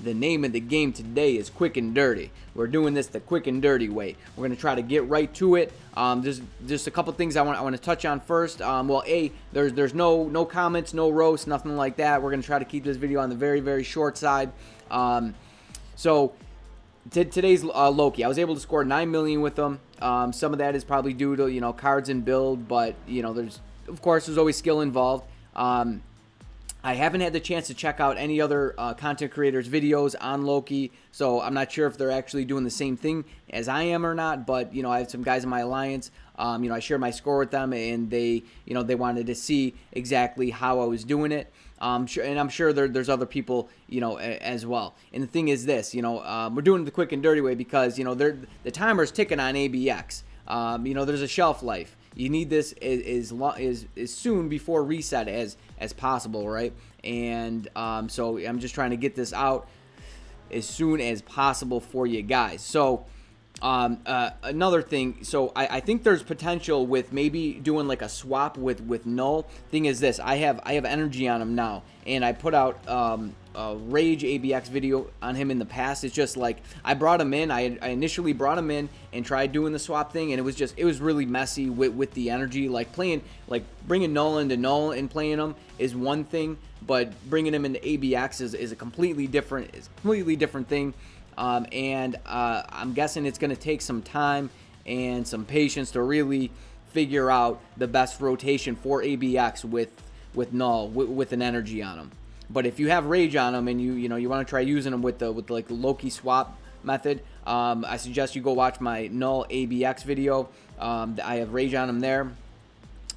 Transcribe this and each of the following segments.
the name of the game today is quick and dirty. We're doing this the quick and dirty way. We're going to try to get right to it. There's just a couple things I want to touch on first. Well, there's no comments, no roast, nothing like that. We're going to try to keep this video on the very, very short side. So today's Loki, I was able to score 9 million with them. Some of that is probably due to, cards and build, but, there's always skill involved. I haven't had the chance to check out any other content creators' videos on Loki, so I'm not sure if they're actually doing the same thing as I am or not, but, I have some guys in my alliance. I shared my score with them, and they wanted to see exactly how I was doing it. And I'm sure there's other people, as well. And the thing is this, we're doing it the quick and dirty way because, the timer's ticking on ABX. There's a shelf life. You need this as soon before reset as possible, right? And so I'm just trying to get this out as soon as possible for you guys. So another thing, so I think there's potential with maybe doing like a swap with Null. Thing is this, I have energy on him now, and I put out a Rage ABX video on him in the past. It's just like I brought him in. I initially brought him in and tried doing the swap thing, and it was really messy with the energy. Like bringing Null into Null and playing him is one thing, but bringing him into ABX is a completely different thing. And I'm guessing it's going to take some time and some patience to really figure out the best rotation for ABX with Null with an energy on him. But if you have Rage on him and you want to try using them with like the Loki swap method, I suggest you go watch my Null ABX video. I have Rage on him there.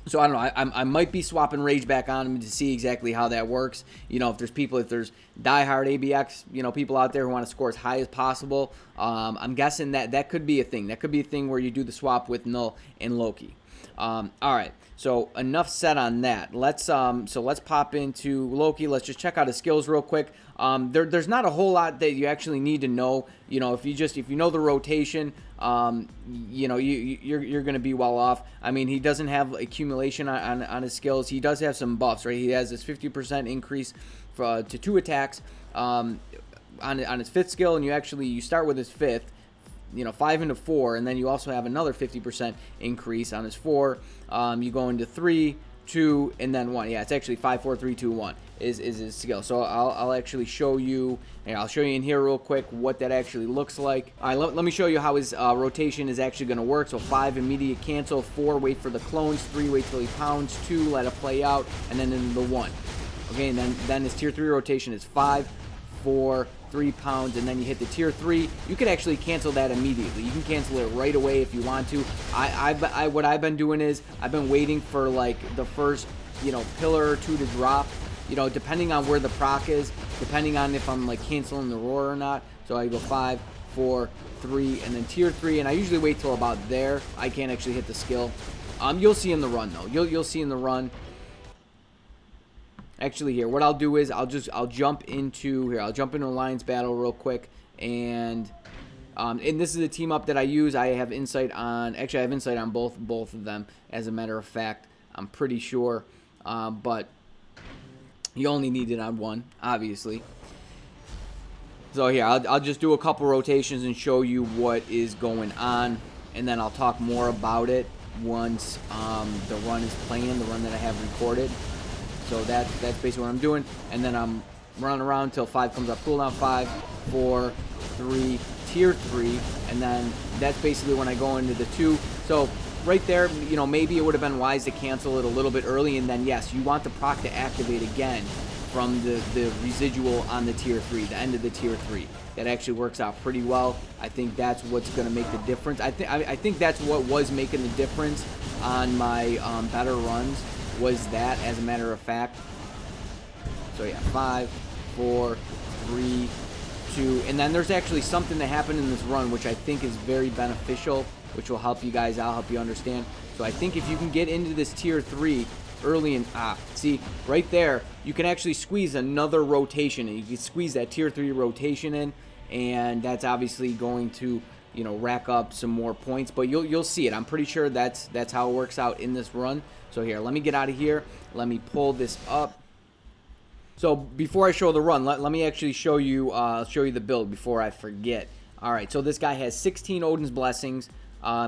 So I don't know. I might be swapping Rage back on him to see exactly how that works. If there's diehard ABX, people out there who want to score as high as possible. I'm guessing that could be a thing. That could be a thing where you do the swap with Null and Loki. All right. So enough said on that. Let's pop into Loki. Let's just check out his skills real quick. There's not a whole lot that you actually need to know. If you know the rotation, you're going to be well off. I mean, he doesn't have accumulation on his skills. He does have some buffs, right? He has this 50% increase to 2 attacks on his 5th skill, and you start with his 5th. 5 into 4, and then you also have another 50% increase on his 4. You go into 3, 2, and then 1. Yeah, it's actually 5, 4, 3, 2, 1 is his skill. So I'll actually show you. I'll show you in here real quick what that actually looks like. All right, let me show you how his rotation is actually going to work. So 5, immediate cancel. 4, wait for the clones. 3, wait till he pounds. 2, let it play out, and then into the 1. Okay, and then his tier 3 rotation is 5, 4, 3 pounds, and then you hit the tier 3. You can actually cancel that immediately. You can cancel it right away if you want to. What I've been doing is I've been waiting for like the first pillar or 2 to drop. Depending on where the proc is, depending on if I'm like canceling the roar or not. So I go 5, 4, 3, and then tier 3, and I usually wait till about there. I can't actually hit the skill. You'll see in the run though. You'll see in the run. Actually, here, what I'll do is I'll jump into Alliance Battle real quick, and this is a team up that I use. I have insight on. Actually, I have insight on both of them. As a matter of fact, I'm pretty sure, but you only need it on one, obviously. So here, I'll just do a couple rotations and show you what is going on, and then I'll talk more about it once the run is playing, the run that I have recorded. So that's basically what I'm doing, and then I'm running around until 5 comes off cooldown. 5, 4, 3, tier 3, and then that's basically when I go into the 2. So right there, maybe it would have been wise to cancel it a little bit early, and then yes, you want the proc to activate again from the residual on the tier 3, the end of the tier 3. That actually works out pretty well. I think that's what's going to make the difference. I think that's what was making the difference on my better runs. Was that, as a matter of fact. So yeah, 5, 4, 3, 2, and then there's actually something that happened in this run which I think is very beneficial, which will help you guys out, help you understand. So I think if you can get into this tier 3 early and see right there, you can actually squeeze another rotation, and you can squeeze that tier 3 rotation in, and that's obviously going to rack up some more points, but you'll see it. I'm pretty sure that's how it works out in this run. So here, let me get out of here. Let me pull this up. So before I show the run, let me actually show you the build before I forget. All right, so this guy has 16 Odin's Blessings.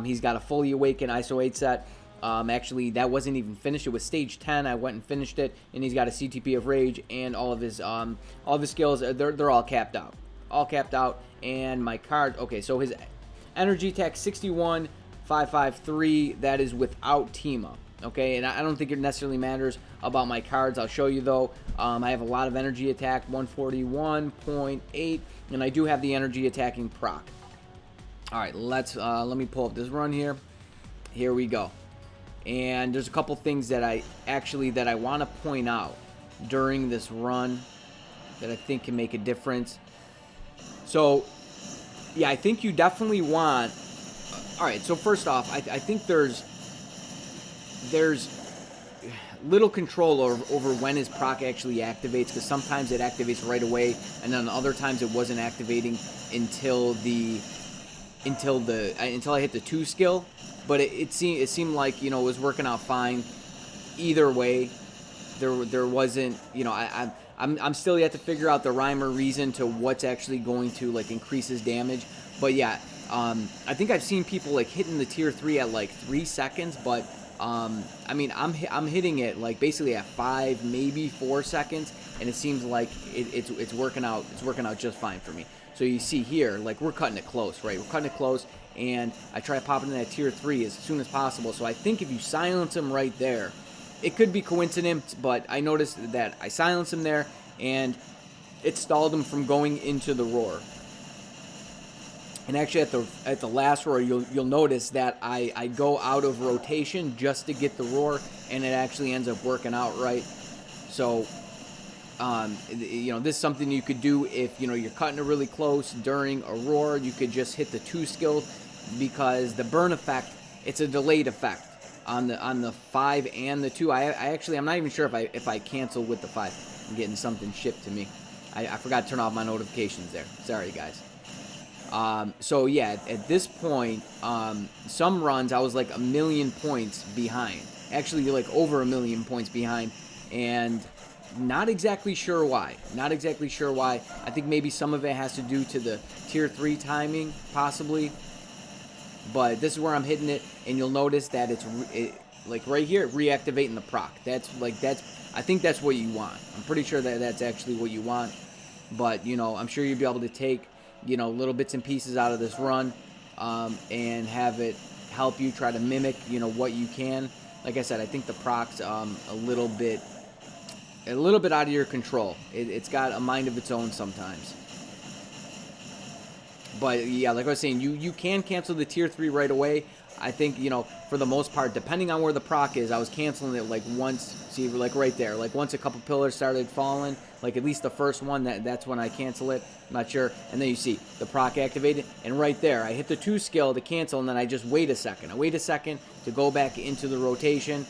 He's got a fully awakened ISO 8 set. Actually, that wasn't even finished. It was stage 10. I went and finished it, and he's got a CTP of Rage, and all of his skills, they're all capped out. All capped out, and my card, okay, so his energy attack 61, 553, that is without team up. Okay, and I don't think it necessarily matters about my cards. I'll show you though. I have a lot of energy attack, 141.8, and I do have the energy attacking proc. All right, let me pull up this run here. Here we go. And there's a couple things that I want to point out during this run that I think can make a difference. So, yeah, I think you definitely want. All right, so first off, I think there's little control over when his proc actually activates, because sometimes it activates right away, and then other times it wasn't activating until I hit the 2 skill. But it seemed like, you know, it was working out fine either way. There wasn't, you know, I'm still yet to figure out the rhyme or reason to what's actually going to like increase his damage. But yeah, I think I've seen people like hitting the tier 3 at like 3 seconds, but I mean, I'm hitting it like basically at 5, maybe 4 seconds, and it seems like it's working out. It's working out just fine for me. So you see here, like we're cutting it close, right? We're cutting it close, and I try popping in that tier 3 as soon as possible. So I think if you silence him right there, it could be coincidence, but I noticed that I silenced him there, and it stalled him from going into the roar. And actually, at the last roar, you'll notice that I go out of rotation just to get the roar, and it actually ends up working out right. So, you know, this is something you could do if, you know, you're cutting it really close during a roar. You could just hit the 2 skill, because the burn effect, it's a delayed effect on the 5 and the 2. I'm not even sure if I cancel with the 5. I'm getting something shipped to me. I forgot to turn off my notifications there. Sorry, guys. So yeah, at this point, some runs I was like 1,000,000 points behind. Actually, like over 1,000,000 points behind, and not exactly sure why. Not exactly sure why. I think maybe some of it has to do to the tier 3 timing, possibly. But this is where I'm hitting it, and you'll notice that it's like right here, reactivating the proc. I think that's what you want. I'm pretty sure that that's actually what you want. But you know, I'm sure you'll be able to take, you know, little bits and pieces out of this run, and have it help you try to mimic, you know, what you can. Like I said, I think the proc's a little bit out of your control. It's got a mind of its own sometimes. But yeah, like I was saying, you can cancel the tier 3 right away. I think, you know, for the most part, depending on where the proc is, I was canceling it like once. See, like right there, like once a couple pillars started falling, like at least the first one, that's when I cancel it. I'm not sure. And then you see the proc activated, and right there, I hit the 2 skill to cancel, and then I just wait a second. I wait a second to go back into the rotation,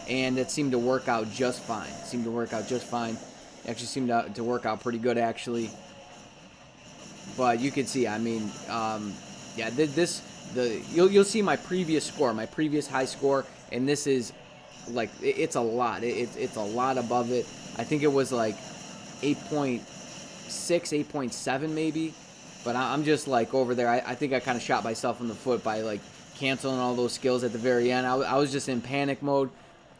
and it seemed to work out just fine. It seemed to work out just fine. It actually seemed to work out pretty good, actually. But you can see, I mean, yeah, you'll see my previous score, my previous high score, and this is like, it's a lot. It's a lot above it. I think it was like 8.6, 8.7 maybe. But I'm just like over there. I think I kind of shot myself in the foot by like canceling all those skills at the very end. I was just in panic mode.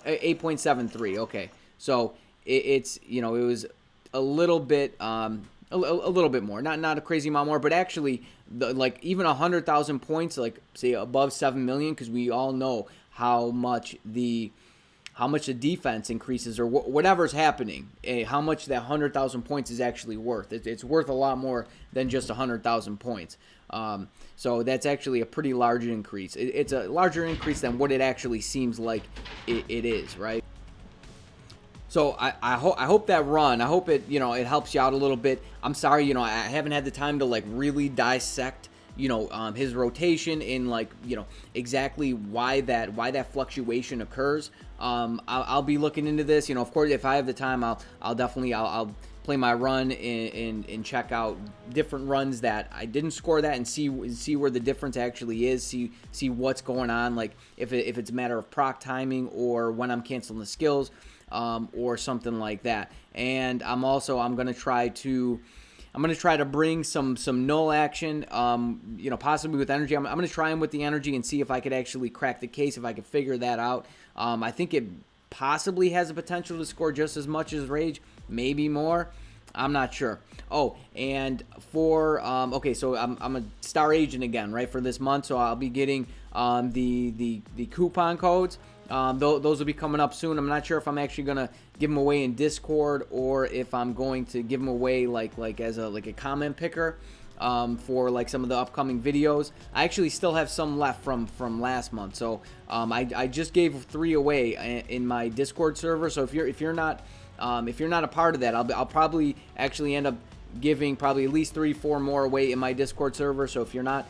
8.73. Okay, so it's, you know, it was a little bit a little bit more, not a crazy amount more, but actually, like even 100,000 points, like say above 7 million, because we all know how much the defense increases, or whatever's happening, how much that 100,000 points is actually worth. It's worth a lot more than just 100,000 points. So that's actually a pretty large increase. It's a larger increase than what it actually seems like it is, right? So I hope that run, I hope it, you know, it helps you out a little bit. I'm sorry, you know, I haven't had the time to like really dissect, you know, his rotation and like, you know, exactly why that fluctuation occurs. I'll be looking into this, you know. Of course, if I have the time, I'll definitely play my run and check out different runs that I didn't score that, and see where the difference actually is, see what's going on, like if it's a matter of proc timing or when I'm canceling the skills, or something like that. And I'm gonna try to bring some null action, possibly with energy. I'm gonna try them with the energy and see if I could actually crack the case, if I could figure that out. I think it possibly has the potential to score just as much as rage, maybe more. I'm not sure. Oh, and for okay, so I'm a star agent again, right, for this month. So I'll be getting the coupon codes. Those will be coming up soon. I'm not sure if I'm actually gonna give them away in Discord or if I'm going to give them away like as a comment picker for like some of the upcoming videos. I actually still have some left from last month, so I just gave 3 away in my Discord server. So if you're not a part of that, I'll probably actually end up giving probably at least 3-4 more away in my Discord server. So if you're not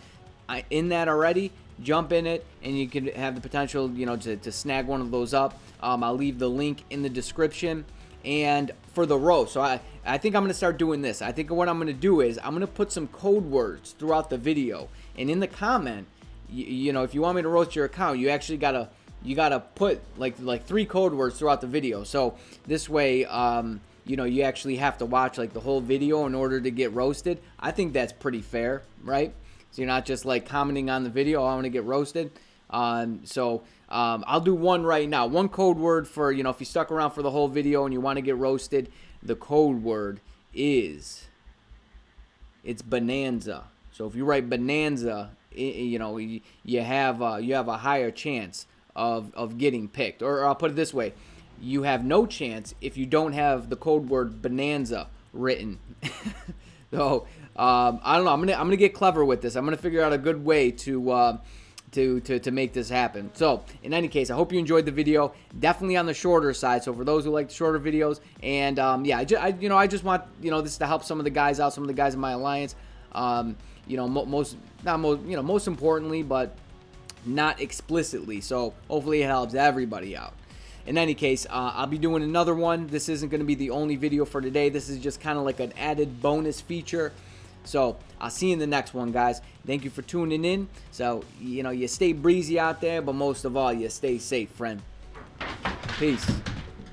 in that already, jump in it, and you can have the potential, to snag one of those up. I'll leave the link in the description. And for the roast, so I think I'm going to start doing this. I think what I'm going to do is I'm going to put some code words throughout the video, and in the comment, if you want me to roast your account, you actually gotta put like 3 code words throughout the video. So this way, you actually have to watch like the whole video in order to get roasted. I think that's pretty fair, right? So you're not just like commenting on the video, I want to get roasted. I'll do one right now. One code word for, if you stuck around for the whole video and you want to get roasted, the code word it's bonanza. So if you write bonanza, you have a higher chance of getting picked. Or I'll put it this way, you have no chance if you don't have the code word bonanza written. So I don't know. I'm gonna get clever with this. I'm gonna figure out a good way to make this happen. So in any case, I hope you enjoyed the video. Definitely on the shorter side. So for those who like the shorter videos, and I just want this to help some of the guys out, some of the guys in my alliance. Most importantly, but not explicitly. So hopefully it helps everybody out. In any case, I'll be doing another one. This isn't going to be the only video for today. This is just kind of like an added bonus feature. So I'll see you in the next one, guys. Thank you for tuning in. So, you stay breezy out there, but most of all, you stay safe, friend. Peace.